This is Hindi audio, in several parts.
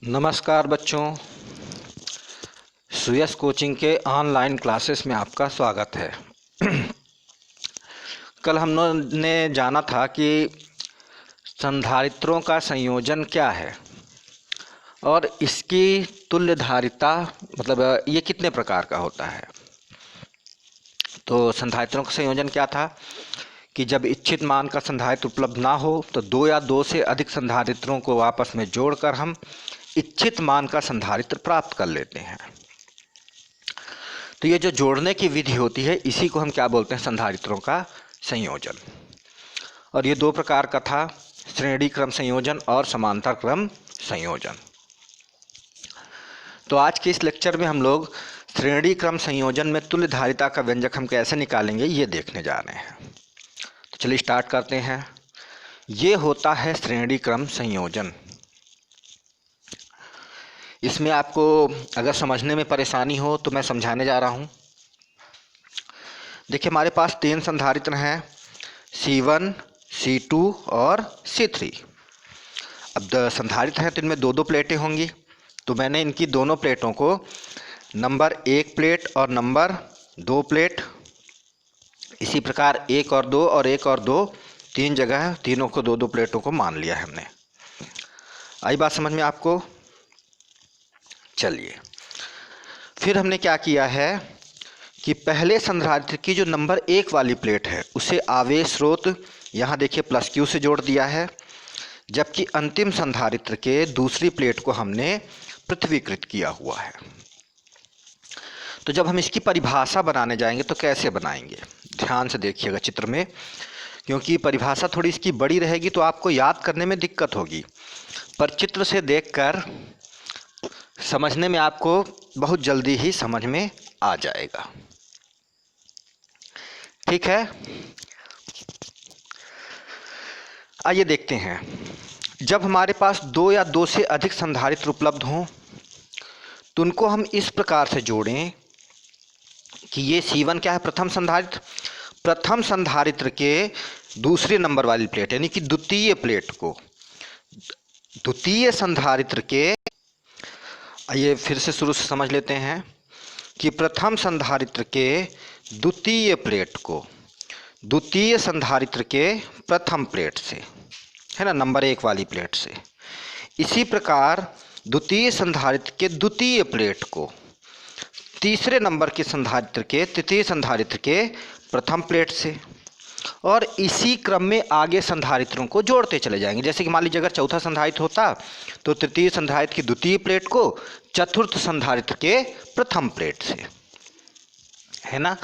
नमस्कार बच्चों, सुयस कोचिंग के ऑनलाइन क्लासेस में आपका स्वागत है। कल हमने जाना था कि संधारित्रों का संयोजन क्या है और इसकी तुल्यधारिता मतलब ये कितने प्रकार का होता है। तो संधारित्रों का संयोजन क्या था कि जब इच्छित मान का संधारित्र उपलब्ध ना हो तो दो या दो से अधिक संधारित्रों को आपस में जोड़कर हम इच्छित मान का संधारित्र प्राप्त कर लेते हैं। तो ये जो जोड़ने की विधि होती है इसी को हम क्या बोलते हैं, संधारित्रों का संयोजन। और ये दो प्रकार का था, श्रेणी क्रम संयोजन और समांतर क्रम संयोजन। तो आज के इस लेक्चर में हम लोग श्रेणी क्रम संयोजन में तुल्यधारिता का व्यंजक हम कैसे निकालेंगे ये देखने जा रहे हैं। तो चलिए स्टार्ट करते हैं। ये होता है श्रेणी क्रम संयोजन। इसमें आपको अगर समझने में परेशानी हो तो मैं समझाने जा रहा हूँ। देखिए, हमारे पास तीन संधारित्र हैं, C1, C2 और C3। अब संधारित्र हैं तो इनमें दो दो प्लेटें होंगी। तो मैंने इनकी दोनों प्लेटों को नंबर 1 प्लेट और नंबर 2 प्लेट, इसी प्रकार 1 और 2 और 1 और 2 तीन जगह है, तीनों को दो दो प्लेटों को मान लिया है हमने। आई बात समझ में आपको? चलिए, फिर हमने क्या किया है कि पहले संधारित्र की जो नंबर 1 वाली प्लेट है उसे आवेश स्रोत, यहाँ देखिए +Q से जोड़ दिया है, जबकि अंतिम संधारित्र के दूसरी प्लेट को हमने पृथ्वीकृत किया हुआ है। तो जब हम इसकी परिभाषा बनाने जाएंगे तो कैसे बनाएंगे, ध्यान से देखिएगा चित्र में, क्योंकि परिभाषा थोड़ी इसकी बड़ी रहेगी तो आपको याद करने में दिक्कत होगी, पर चित्र से देखकर समझने में आपको बहुत जल्दी ही समझ में आ जाएगा। ठीक है, आइए देखते हैं। जब हमारे पास दो या दो से अधिक संधारित्र उपलब्ध हों तो उनको हम इस प्रकार से जोड़ें कि ये C1 क्या है, प्रथम संधारित्र, प्रथम संधारित्र के दूसरे नंबर वाली प्लेट यानी कि द्वितीय प्लेट को द्वितीय संधारित्र के, आइए फिर से शुरू से समझ लेते हैं कि प्रथम संधारित्र के द्वितीय प्लेट को द्वितीय संधारित्र के प्रथम प्लेट से, है ना, नंबर 1 वाली प्लेट से, इसी प्रकार द्वितीय संधारित्र के द्वितीय प्लेट को तीसरे नंबर के संधारित्र के तृतीय संधारित्र के प्रथम प्लेट से, और इसी क्रम में आगे संधारित्रों को जोड़ते चले जाएंगे। जैसे कि मान लीजिए अगर चौथा संधारित्र होता तो तृतीय संधारित्र की द्वितीय प्लेट को चतुर्थ संधारित्र के प्रथम प्लेट से, है ना,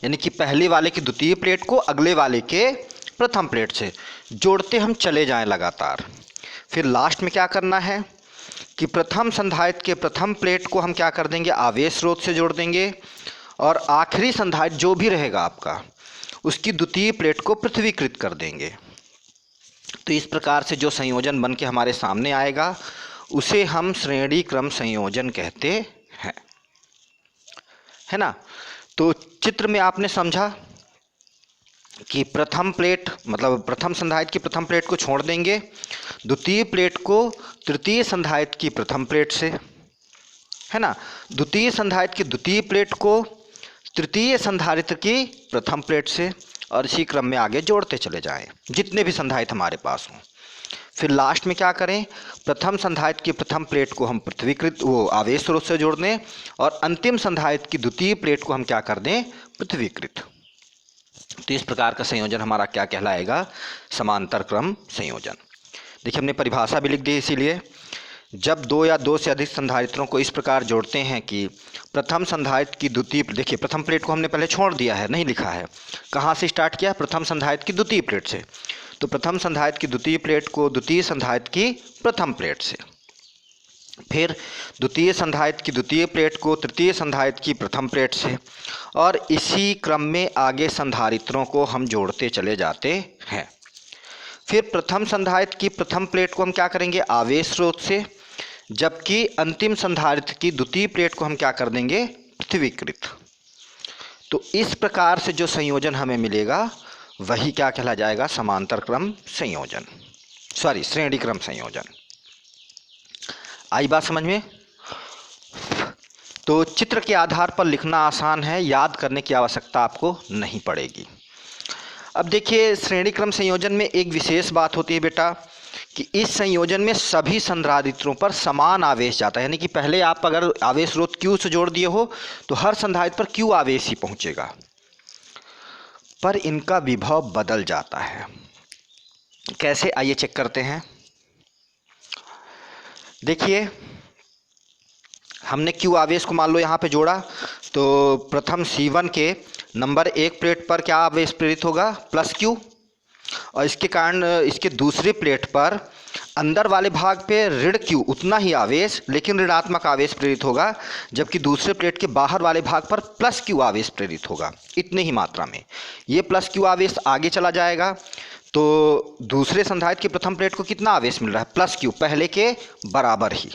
यानी कि पहले वाले की द्वितीय प्लेट को अगले वाले के प्रथम प्लेट से जोड़ते हम चले जाएं लगातार। फिर लास्ट में क्या करना है कि प्रथम संधारित्र के प्रथम प्लेट को हम क्या कर देंगे, आवेश स्रोत से जोड़ देंगे, और आखिरी संधारित्र जो भी रहेगा आपका उसकी द्वितीय प्लेट को पृथ्वीकृत कर देंगे। तो इस प्रकार से जो संयोजन बन के हमारे सामने आएगा उसे हम श्रेणी क्रम संयोजन कहते हैं, है ना। तो चित्र में आपने समझा कि प्रथम प्लेट मतलब प्रथम संधारित्र की प्रथम प्लेट को छोड़ देंगे, द्वितीय प्लेट को तृतीय संधारित्र की प्रथम प्लेट से, है ना, द्वितीय संधारित्र की द्वितीय प्लेट को तृतीय संधारित्र की प्रथम प्लेट से, और इसी क्रम में आगे जोड़ते चले जाएं जितने भी संधारित्र हमारे पास हों। फिर लास्ट में क्या करें, प्रथम संधारित्र की प्रथम प्लेट को हम पृथ्वीकृत आवेश स्रोत से जोड़ दें, और अंतिम संधारित्र की द्वितीय प्लेट को हम क्या कर दें, पृथ्वीकृत। तो इस प्रकार का संयोजन हमारा क्या कहलाएगा, समांतर क्रम संयोजन। देखिए, हमने परिभाषा भी लिख दी, इसीलिए जब दो या दो से अधिक संधारित्रों को इस प्रकार जोड़ते हैं कि प्रथम संधारित्र की द्वितीय, देखिए प्रथम प्लेट को हमने पहले छोड़ दिया है, नहीं लिखा है, कहाँ से स्टार्ट किया, प्रथम संधारित्र की द्वितीय प्लेट से। तो प्रथम संधारित्र की द्वितीय प्लेट को द्वितीय संधारित्र की प्रथम प्लेट से, फिर द्वितीय संधारित्र की द्वितीय प्लेट को तृतीय संधारित्र की प्रथम प्लेट से, और इसी क्रम में आगे संधारित्रों को हम जोड़ते चले जाते हैं। फिर प्रथम संधारित्र की प्रथम प्लेट को हम क्या करेंगे, आवेश स्रोत से, जबकि अंतिम संधारित्र की द्वितीय प्लेट को हम क्या कर देंगे, पृथ्वीकृत। तो इस प्रकार से जो संयोजन हमें मिलेगा वही क्या कहला जाएगा, समांतर क्रम संयोजन, श्रेणी क्रम संयोजन। आई बात समझ में? तो चित्र के आधार पर लिखना आसान है, याद करने की आवश्यकता आपको नहीं पड़ेगी। अब देखिए, श्रेणी क्रम संयोजन में एक विशेष बात होती है बेटा कि इस संयोजन में सभी संधारित्रों पर समान आवेश जाता है। यानी कि पहले आप अगर आवेश स्रोत Q से जोड़ दिए हो तो हर संधारित्र पर Q आवेश ही पहुंचेगा, पर इनका विभव बदल जाता है। कैसे, आइए चेक करते हैं। देखिए, हमने Q आवेश को मान लो यहाँ पे जोड़ा, तो प्रथम C1 के नंबर 1 प्लेट पर क्या आवेश प्रेरित होगा? Plus Q। और इसके कारण इसके दूसरी प्लेट पर अंदर वाले भाग पे ऋण Q, उतना ही आवेश लेकिन ऋणात्मक आवेश प्रेरित होगा, जबकि दूसरे प्लेट के बाहर वाले भाग पर प्लस Q आवेश प्रेरित होगा, इतने ही मात्रा में। ये प्लस Q आवेश आगे चला जाएगा तो दूसरे संधारित्र की प्रथम प्लेट को कितना आवेश मिल रहा है? प्लस Q, पहले के बराबर ही।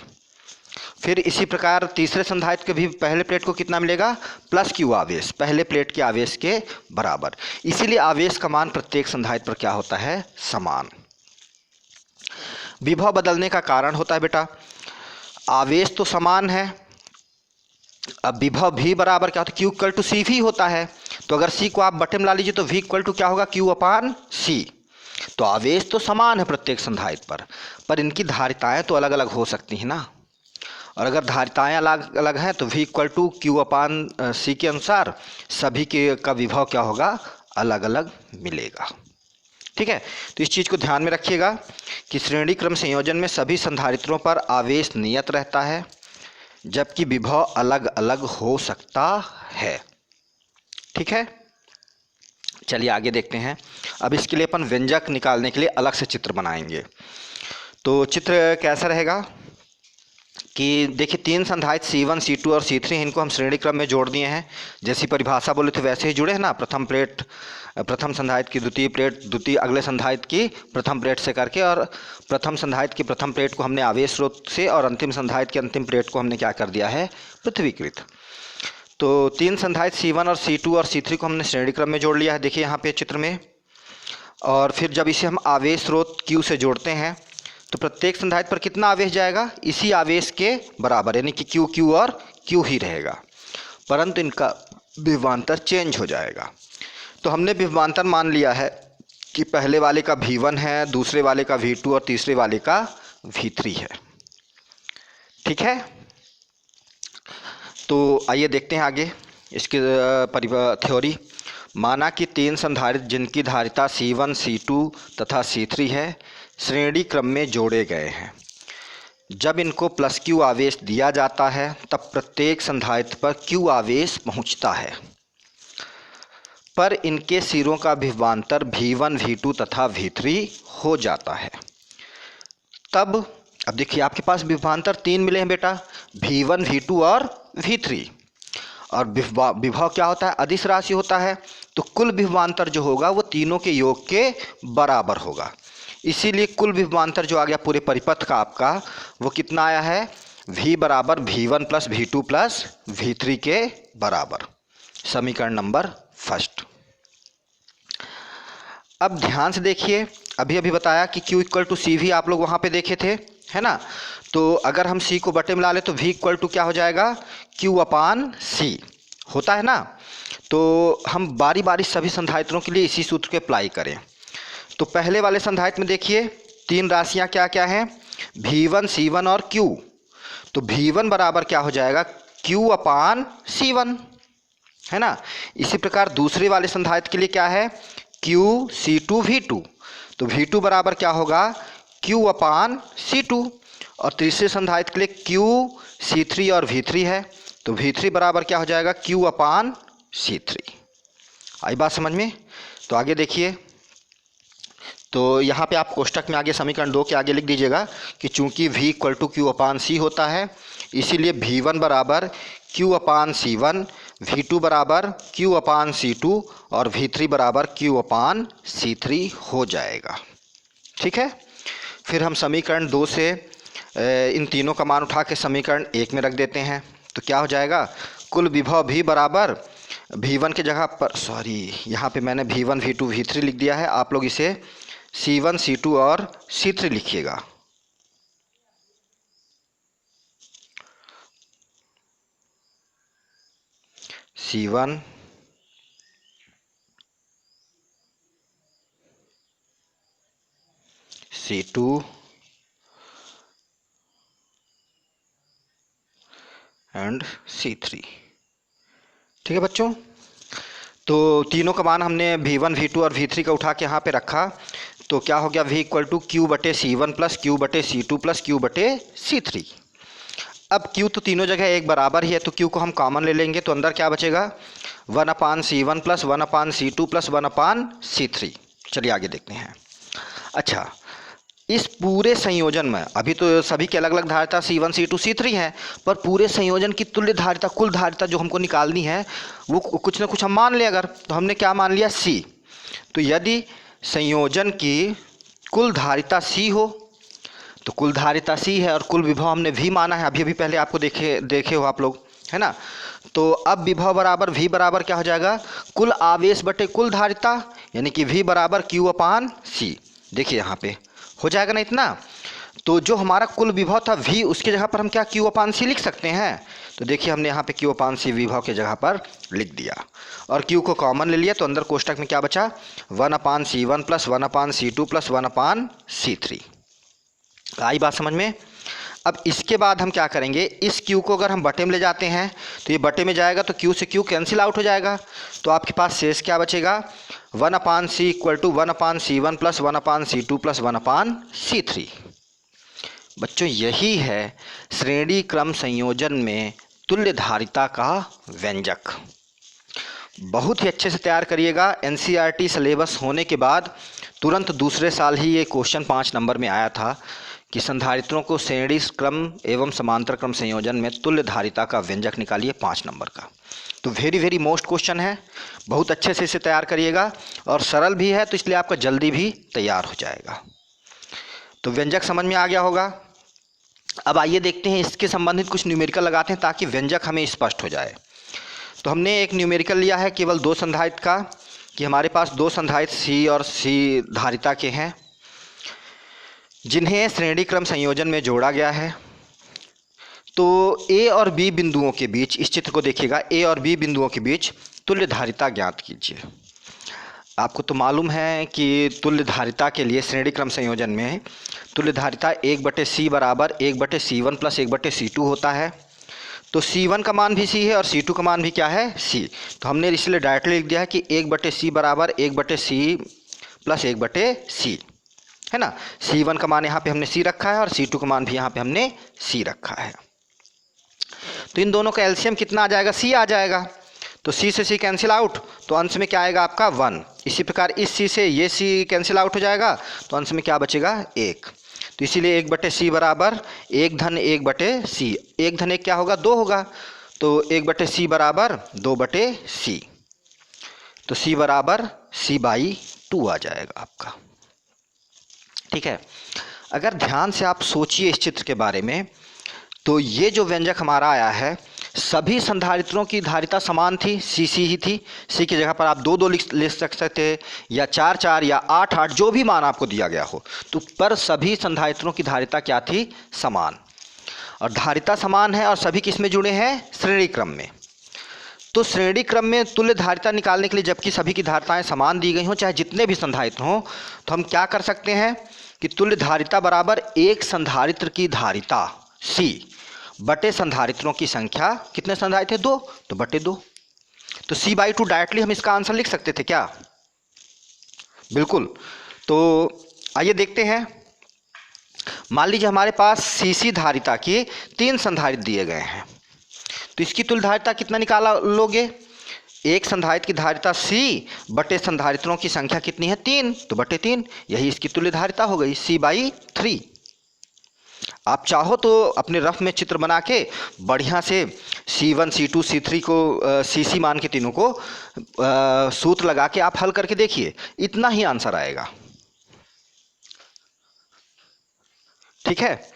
फिर इसी प्रकार तीसरे संधारित्र के भी पहले प्लेट को कितना मिलेगा? प्लस Q आवेश, पहले प्लेट के आवेश के बराबर। इसीलिए आवेश का मान प्रत्येक संधारित्र पर क्या होता है? समान। विभव बदलने का कारण होता है बेटा, आवेश तो समान है, अब विभव भी बराबर क्या होता है? Q इक्वल टू सी भी होता है। तो अगर C को आप बटे में ला लीजिए तो V इक्वल टू क्या होगा? Q upon C। तो आवेश तो समान है प्रत्येक संधारित्र पर इनकी धारिताएं तो अलग अलग हो सकती हैं ना। और अगर धारिताएं अलग अलग हैं तो V equal to Q upon C के अनुसार सभी के का विभव क्या होगा? अलग अलग मिलेगा। ठीक है, तो इस चीज़ को ध्यान में रखिएगा कि श्रेणी क्रम संयोजन में सभी संधारित्रों पर आवेश नियत रहता है, जबकि विभव अलग अलग हो सकता है। ठीक है, चलिए आगे देखते हैं। अब इसके लिए अपन व्यंजक निकालने के लिए अलग से चित्र बनाएंगे। तो चित्र कैसा रहेगा कि देखिए, तीन संधारित्र C1, C2 और C3 इनको हम श्रेणी क्रम में जोड़ दिए हैं। जैसी परिभाषा बोले थे वैसे ही जुड़े हैं ना। प्रथम प्लेट प्रथम संधारित्र की द्वितीय प्लेट द्वितीय अगले संधारित्र की प्रथम प्लेट से करके, और प्रथम संधारित्र की प्रथम प्लेट को हमने आवेश स्रोत से और अंतिम संधारित्र की अंतिम प्लेट को हमने क्या कर दिया है? पृथ्वीकृत। तो तीन संधारित्र C1 और C2 और C3 को हमने श्रेणी क्रम में जोड़ लिया है, देखिए यहाँ पे चित्र में। और फिर जब इसे हम आवेश स्रोत Q से जोड़ते हैं तो प्रत्येक संधारित्र पर कितना आवेश जाएगा? इसी आवेश के बराबर, यानी कि Q Q और Q ही रहेगा, परंतु इनका विभवांतर चेंज हो जाएगा। तो हमने विभवांतर मान लिया है कि पहले वाले का V1 है, दूसरे वाले का V2 और तीसरे वाले का V3 है। ठीक है, तो आइए देखते हैं आगे इसकी थ्योरी। माना कि तीन संधारित्र जिनकी धारिता C1, C2 तथा C3 है श्रेणी क्रम में जोड़े गए हैं। जब इनको प्लस Q आवेश दिया जाता है तब प्रत्येक संधारित्र पर Q आवेश पहुंचता है, पर इनके सिरों का विभवांतर V1, V2 तथा V3 हो जाता है। तब अब देखिए, आपके पास विभवांतर तीन मिले हैं बेटा, V1, V2 और V3। और विभव क्या होता है? अदिश राशि होता है, तो कुल विभवांतर जो होगा वो तीनों के योग के बराबर होगा। इसीलिए कुल विभवांतर जो आ गया पूरे परिपथ का आपका, वो कितना आया है? V बराबर V1 plus V2 plus V3 के बराबर। समीकरण नंबर फर्स्ट। अब ध्यान से देखिए, अभी अभी बताया कि Q इक्वल टू सी भी आप लोग वहाँ पे देखे थे, है ना। तो अगर हम C को बटे में ला ले तो V इक्वल टू क्या हो जाएगा? Q अपान C होता है ना। तो हम बारी बारी सभी संधारित्रों के लिए इसी सूत्र को अप्लाई करें। तो पहले वाले संधारित्र में देखिए तीन राशियां क्या क्या हैं? V1, C1 और Q। तो V1 बराबर क्या हो जाएगा? Q अपान C1, है ना। इसी प्रकार दूसरे वाले संधारित्र के लिए क्या है? Q C2 V2। तो V2 बराबर क्या होगा? Q अपान C2। और तीसरे संधारित्र के लिए Q C3 और V3 है, तो V3 बराबर क्या हो जाएगा? Q अपान C3। आई बात समझ में? तो आगे देखिए, तो यहाँ पे आप कोष्टक में आगे समीकरण 2 के आगे लिख दीजिएगा कि चूंकि V equal to Q upon C होता है, इसीलिए V1 बराबर Q अपान C1, V2 बराबर Q अपान C2 और V3 बराबर Q अपान C3 हो जाएगा। ठीक है, फिर हम समीकरण 2 से इन तीनों का मान उठा के समीकरण 1 में रख देते हैं। तो क्या हो जाएगा? कुल विभव भी बराबर V1 की जगह पर, यहाँ पे मैंने V1, V2, V3 लिख दिया है, आप लोग इसे C1, C2 और C3 लिखिएगा। C1 C2 and C3। ठीक है बच्चों, तो तीनों का मान हमने V1 V2 और V3 का उठा के यहाँ पे रखा, तो क्या हो गया V इक्वल टू Q बटे C1 प्लस Q बटे C2 प्लस Q बटे C3। अब Q तो तीनों जगह एक बराबर ही है, तो Q को हम कॉमन ले लेंगे, तो अंदर क्या बचेगा 1/C1 plus 1/C2 plus 1/C3। चलिए आगे देखते हैं। अच्छा, इस पूरे संयोजन में अभी तो सभी की अलग अलग धारिता C1 C2 C3 है, पर पूरे संयोजन की तुल्य धारिता, कुल धारिता जो हमको निकालनी है वो कुछ ना कुछ हम मान लें। अगर तो हमने क्या मान लिया C, तो यदि संयोजन की कुल धारिता C हो तो कुल धारिता C है, और कुल विभव हमने V माना है, अभी पहले आपको देखे हो आप लोग, है ना। तो अब विभव बराबर V बराबर क्या हो जाएगा, कुल आवेश बटे कुल धारिता, यानी कि V बराबर Q/C। देखिए यहाँ पे हो जाएगा ना इतना। तो जो हमारा कुल विभव था V, उसकी जगह पर हम क्या Q/C लिख सकते हैं। तो देखिए हमने यहाँ पे Q/C विभव की जगह पर लिख दिया, और Q को कॉमन ले लिया, तो अंदर कोष्टक में क्या बचा 1/C1 plus 1/C2 plus 1/C3। आई बात समझ में। अब इसके बाद हम क्या करेंगे, इस Q को अगर हम बटे में ले जाते हैं तो ये बटे में जाएगा, तो Q से Q कैंसिल आउट हो जाएगा, तो आपके पास शेष क्या बचेगा 1/C equal to 1/C1 plus 1/C2 plus 1/C3। बच्चों यही है श्रेणी क्रम संयोजन में तुल्य धारिता का व्यंजक। बहुत ही अच्छे से तैयार करिएगा। NCERT सिलेबस होने के बाद तुरंत दूसरे साल ही ये क्वेश्चन 5 नंबर में आया था कि संधारित्रों को श्रेणी क्रम एवं समांतर क्रम संयोजन में तुल्य धारिता का व्यंजक निकालिए 5 नंबर का। तो वेरी मोस्ट क्वेश्चन है, बहुत अच्छे से इसे तैयार करिएगा, और सरल भी है, तो इसलिए आपका जल्दी भी तैयार हो जाएगा। तो व्यंजक समझ में आ गया होगा। अब आइए देखते हैं इसके संबंधित कुछ न्यूमेरिकल लगाते हैं ताकि व्यंजक हमें स्पष्ट हो जाए। तो हमने एक न्यूमेरिकल लिया है केवल 2 संधारित्र का, कि हमारे पास 2 संधारित्र C और C धारिता के हैं जिन्हें श्रेणी क्रम संयोजन में जोड़ा गया है। तो A और B बिंदुओं के बीच, इस चित्र को देखिएगा, A और B बिंदुओं के बीच तुल्य धारिता ज्ञात कीजिए। आपको तो मालूम है कि तुल्य धारिता के लिए श्रेणी क्रम संयोजन में तुल्य धारिता 1/C बराबर 1/C1 प्लस 1/C2 होता है। तो C1 का मान भी C है और C2 का मान भी क्या है C। तो हमने इसलिए डायरेक्टली लिख दिया है कि 1/C बराबर 1/C प्लस 1/C, है ना। C1 का मान यहाँ पे हमने C रखा है और C2 का मान भी यहाँ पे हमने C रखा है। तो इन दोनों का एलसीएम कितना आ जाएगा, C आ जाएगा। तो C से C कैंसिल आउट, तो अंश में क्या आएगा आपका 1। इसी प्रकार इस C से ये C कैंसिल आउट हो जाएगा, तो अंश में क्या बचेगा 1। तो इसीलिए 1/C बराबर 1 धन 1/C, 1 धन 1 क्या होगा 2 होगा, तो 1/C बराबर 2/C। तो C बराबर C/2 आ जाएगा आपका। ठीक है, अगर ध्यान से आप सोचिए इस चित्र के बारे में, तो ये जो व्यंजक हमारा आया है, सभी संधारित्रों की धारिता समान थी, C ही थी। C की जगह पर आप 2 2 लिख सकते थे, या 4 4 या 8 8, जो भी मान आपको दिया गया हो, तो पर सभी संधारित्रों की धारिता क्या थी, समान। और धारिता समान है और सभी किस में जुड़े हैं, श्रेणी क्रम में। तो श्रेणी क्रम में तुल्य धारिता निकालने के लिए, जबकि सभी की धारिताएं समान दी गई हों, चाहे जितने भी संधारित्र हों, तो हम क्या कर सकते हैं कि तुल्य धारिता बराबर एक संधारित्र की धारिता C बटे संधारित्रों की संख्या, कितने संधारित्र थे 2, तो बटे 2। तो C/2 डायरेक्टली हम इसका आंसर लिख सकते थे क्या, बिल्कुल। तो आइए देखते हैं। मान लीजिए हमारे पास CC धारिता के 3 संधारित्र दिए गए हैं, तो इसकी तुल्य धारिता कितना निकाला लोगे, एक संधारित्र की धारिता C बटे संधारित्रों की संख्या कितनी है 3, तो बटे 3, यही इसकी तुल्य धारिता हो गई C/3। आप चाहो तो अपने रफ में चित्र बना के बढ़िया से C1 C2 C3 को CC मान के तीनों को सूत्र लगा के आप हल करके देखिए, इतना ही आंसर आएगा। ठीक है,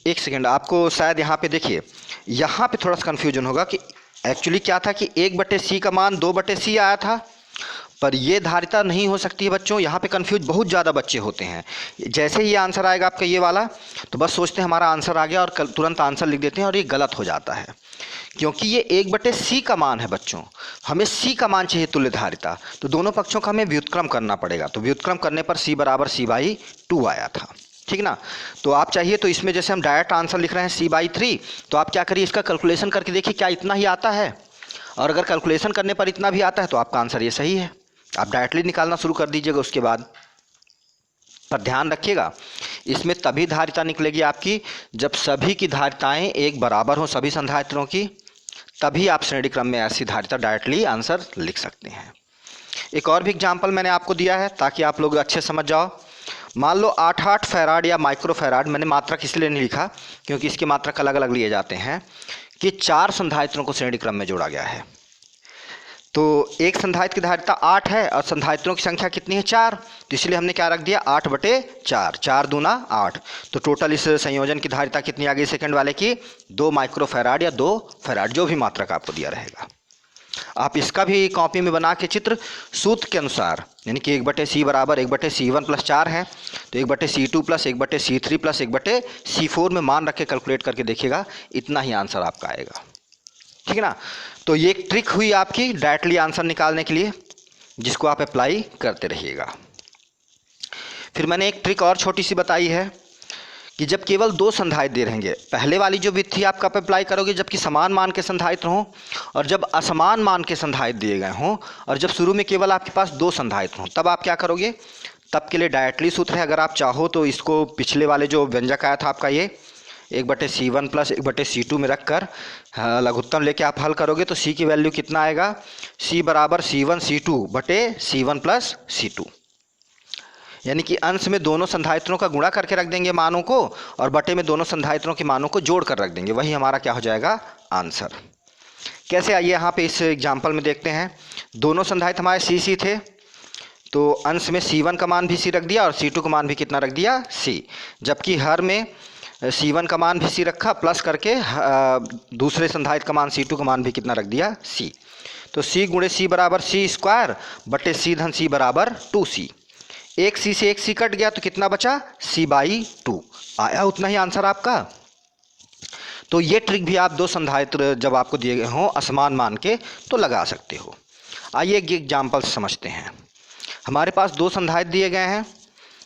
एक सेकेंड, आपको शायद यहाँ पे देखिए, यहाँ पे थोड़ा सा कन्फ्यूजन होगा कि एक्चुअली क्या था कि 1/C का मान 2/C आया था, पर ये धारिता नहीं हो सकती है बच्चों। यहाँ पे कंफ्यूज बहुत ज़्यादा बच्चे होते हैं। जैसे ही ये आंसर आएगा आपका ये वाला, तो बस सोचते हैं हमारा आंसर आ गया और तुरंत आंसर लिख देते हैं, और ये गलत हो जाता है, क्योंकि ये 1/c का मान है बच्चों, हमें c का मान चाहिए तुल्य धारिता, तो दोनों पक्षों का हमें व्युत्क्रम करना पड़ेगा। तो व्युत्क्रम करने पर c बराबर c/2 आया था, ठीक ना। तो आप चाहिए तो इसमें जैसे हम डायरेक्ट आंसर लिख रहे हैं c/3, तो आप क्या करिए इसका कैलकुलेशन करके देखिए क्या इतना ही आता है, और अगर कैलकुलेशन करने पर इतना भी आता है तो आपका आंसर ये सही है। आप डायरेक्टली निकालना शुरू कर दीजिएगा उसके बाद। पर ध्यान रखिएगा इसमें तभी धारिता निकलेगी आपकी जब सभी की धारिताएं एक बराबर हों, सभी संधारित्रों की, तभी आप श्रेणी क्रम में ऐसी धारिता डायरेक्टली आंसर लिख सकते हैं। एक और भी एग्जाम्पल मैंने आपको दिया है ताकि आप लोग अच्छे समझ जाओ। मान लो 8 फैराड या माइक्रोफैराड, मैंने मात्रक इसलिए नहीं लिखा क्योंकि इसके मात्रक अलग अलग लिए जाते हैं, कि 4 संधारित्रों को श्रेणी क्रम में जोड़ा गया है। तो एक संधारित्र की धारिता 8 है और संधारित्रों की संख्या कितनी है 4, तो इसलिए हमने क्या रख दिया 8/4, 4 दूना 8। तो टोटल इस संयोजन की धारिता कितनी आ गई सेकंड वाले की, 2 माइक्रोफैराड या 2 फैराड, जो भी मात्रक आपको दिया रहेगा। आप इसका भी कॉपी में बना के चित्र सूत्र के अनुसार, यानी कि 1/c बराबर 1/c1 + 4 है, तो 1/c2 + 1/c3 + 1/c4 में मान रख के कैलकुलेट करके देखिएगा, इतना ही आंसर आपका आएगा, ठीक है ना। तो ये एक ट्रिक हुई आपकी डायरेक्टली आंसर निकालने के लिए, जिसको आप अप्लाई करते रहिएगा। फिर मैंने एक ट्रिक और छोटी सी बताई है कि जब केवल 2 संधारित्र दे रहेंगे, पहले वाली जो विधि थी आपका आप अप्लाई करोगे जबकि समान मान के संधारित्र हों, और जब असमान मान के संधारित्र दिए गए हों, और जब शुरू में केवल आपके पास 2 संधारित्र हों, तब आप क्या करोगे, तब के लिए डायरेक्टली सूत्र है। अगर आप चाहो तो इसको पिछले वाले जो व्यंजक आया था आपका ये 1/c1 + 1/c2 में रखकर लघुत्तम लेके आप हल करोगे तो c की वैल्यू कितना आएगा, c बराबर c1 c2/c1 + c2, यानी कि अंश में दोनों संधारित्रों का गुणा करके रख देंगे मानों को, और बटे में दोनों संधारित्रों के मानों को जोड़ कर रख देंगे, वही हमारा क्या हो जाएगा आंसर। कैसे, आइए यहाँ पे इस एग्जाम्पल में देखते हैं। दोनों संधारित्र हमारे c थे, तो अंश में c1 का मान भी c रख दिया और c2 का मान भी कितना रख दिया c, जबकि हर में c1 का मान भी c रखा, प्लस करके दूसरे संधारित्र का मान c2 का मान भी कितना रख दिया c। तो c × c बराबर c² बटे c धन c बराबर 2c। एक c से एक c कट गया तो कितना बचा c/2 आया, उतना ही आंसर आपका। तो ये ट्रिक भी आप 2 संधारित्र जब आपको दिए गए हों असमान मान के तो लगा सकते हो। आइए एक एग्जाम्पल समझते हैं। हमारे पास 2 संधारित्र दिए गए हैं,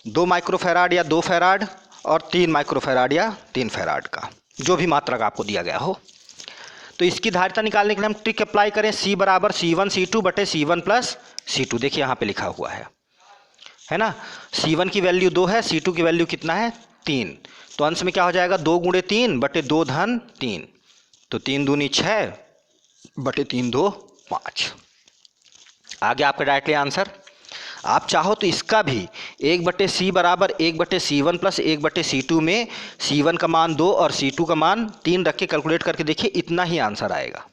2 माइक्रोफैराड या 2 फैराड और 3 माइक्रोफैराड या 3 फैराड का, जो भी मात्रक आपको दिया गया हो। तो इसकी धारिता निकालने के लिए हम ट्रिक अप्लाई करें, c बराबर c1 c2 बटे c1 + c2। देखिए यहाँ पे लिखा हुआ है ना, c1 की वैल्यू 2 है, c2 की वैल्यू कितना है 3, तो अंश में क्या हो जाएगा 2 × 3 बटे 2 धन 3, तो 3 दूनी 6 बटे 3 2 5। आगे आपका डायरेक्टली आंसर। आप चाहो तो इसका भी 1/c बराबर 1/c1 + 1/c2 में c1 का मान 2 और c2 का मान 3 रख के कैलकुलेट करके देखिए, इतना ही आंसर आएगा।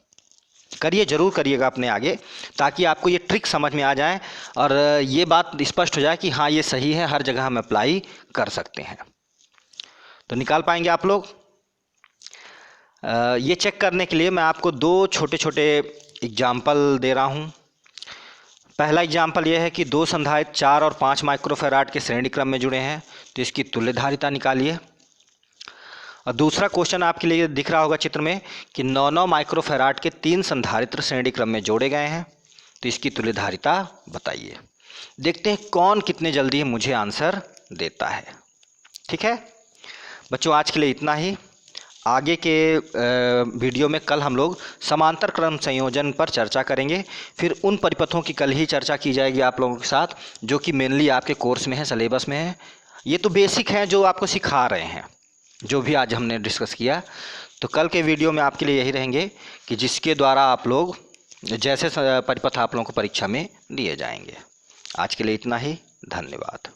करिए, जरूर करिएगा अपने आगे, ताकि आपको ये ट्रिक समझ में आ जाए और ये बात स्पष्ट हो जाए कि हाँ ये सही है, हर जगह हम अप्लाई कर सकते हैं। तो निकाल पाएंगे आप लोग। ये चेक करने के लिए मैं आपको 2 छोटे छोटे एग्जाम्पल दे रहा हूँ। पहला एग्जाम्पल ये है कि 2 संधारित्र 4 और 5 माइक्रोफैराड के श्रेणी क्रम में जुड़े हैं, तो इसकी तुल्य धारिता निकालिए। और दूसरा क्वेश्चन आपके लिए दिख रहा होगा चित्र में कि 9 माइक्रोफैराड के 3 संधारित्र श्रेणी क्रम में जोड़े गए हैं, तो इसकी तुल्य धारिता बताइए। देखते हैं कौन कितने जल्दी मुझे आंसर देता है। ठीक है बच्चों, आज के लिए इतना ही। आगे के वीडियो में कल हम लोग समांतर क्रम संयोजन पर चर्चा करेंगे। फिर उन परिपथों की कल ही चर्चा की जाएगी आप लोगों के साथ, जो कि मेनली आपके कोर्स में है, सिलेबस में है। ये तो बेसिक हैं जो आपको सिखा रहे हैं, जो भी आज हमने डिस्कस किया। तो कल के वीडियो में आपके लिए यही रहेंगे कि जिसके द्वारा आप लोग जैसे परिपथ आप लोगों को परीक्षा में दिए जाएंगे। आज के लिए इतना ही, धन्यवाद।